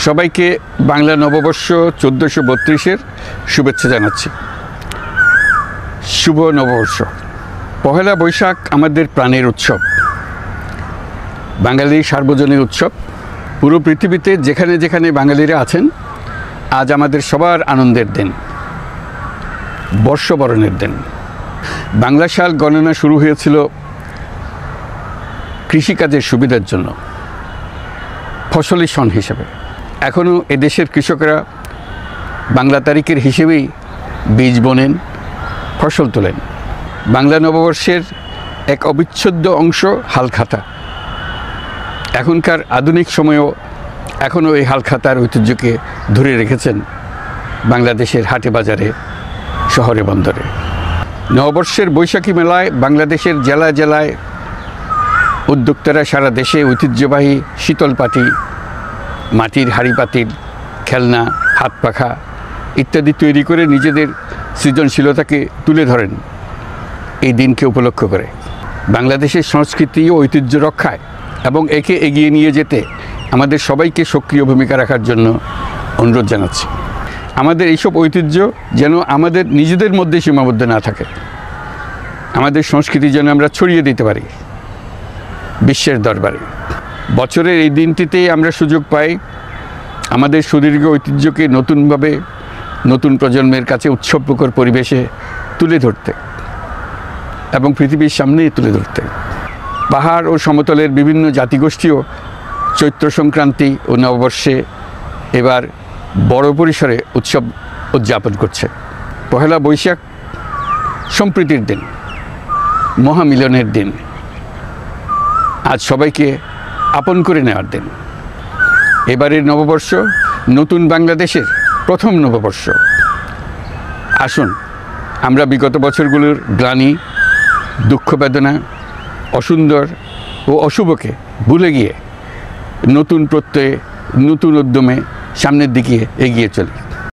সবাইকে বাংলা নববর্ষ 1432-এর শুভেচ্ছা জানাচ্ছি। শুভ নববর্ষ। পহেলা বৈশাখ আমাদের প্রাণের উৎসব, বাঙালির সার্বজনীন উৎসব। পুরো পৃথিবীতে যেখানে যেখানে বাঙালিরা আছেন, আজ আমাদের সবার আনন্দের দিন, বর্ষবরণের দিন। বাংলা সাল গণনা শুরু হয়েছিল কৃষিকাজের সুবিধার জন্য, ফসলি সন হিসেবে। এখনও এদেশের কৃষকরা বাংলা তারিখের হিসেবেই বীজ বোনেন, ফসল তোলেন। বাংলা নববর্ষের এক অবিচ্ছেদ্য অংশ হালখাতা। এখনকার আধুনিক সময়েও এখনও এই হালখাতার ঐতিহ্যকে ধরে রেখেছেন বাংলাদেশের হাটে বাজারে, শহরে বন্দরে। নববর্ষের বৈশাখী মেলায় বাংলাদেশের জেলায় জেলায় উদ্যোক্তারা সারা দেশে ঐতিহ্যবাহী শীতলপাটি, মাটির হাঁড়ি পাতিল, খেলনা, হাত পাখা ইত্যাদি তৈরি করে নিজেদের সৃজনশীলতাকে তুলে ধরেন এই দিনকে উপলক্ষ করে। বাংলাদেশের সংস্কৃতি ও ঐতিহ্য রক্ষায় এবং একে এগিয়ে নিয়ে যেতে আমাদের সবাইকে সক্রিয় ভূমিকা রাখার জন্য অনুরোধ জানাচ্ছি। আমাদের এইসব ঐতিহ্য যেন আমাদের নিজেদের মধ্যে সীমাবদ্ধ না থাকে, আমাদের সংস্কৃতি যেন আমরা ছড়িয়ে দিতে পারি বিশ্বের দরবারে। বছরের এই দিনটিতেই আমরা সুযোগ পাই আমাদের সুদীর্ঘ ঐতিহ্যকে নতুনভাবে নতুন প্রজন্মের কাছে উৎসবমুখর পরিবেশে তুলে ধরতে এবং পৃথিবীর সামনেই তুলে ধরতে। পাহাড় ও সমতলের বিভিন্ন জাতিগোষ্ঠীও চৈত্র সংক্রান্তি ও নববর্ষে এবার বড় পরিসরে উৎসব উদযাপন করছে। পহেলা বৈশাখ সম্প্রীতির দিন, মহামিলনের দিন, আজ সবাইকে আপন করে নেওয়ার দিন। এবারের নববর্ষ নতুন বাংলাদেশের প্রথম নববর্ষ। আসুন আমরা বিগত বছরগুলোর গ্লানি, দুঃখ, বেদনা, অসুন্দর ও অশুভকে ভুলে গিয়ে নতুন প্রত্যয়ে, নতুন উদ্যমে সামনের দিকে এগিয়ে চলি।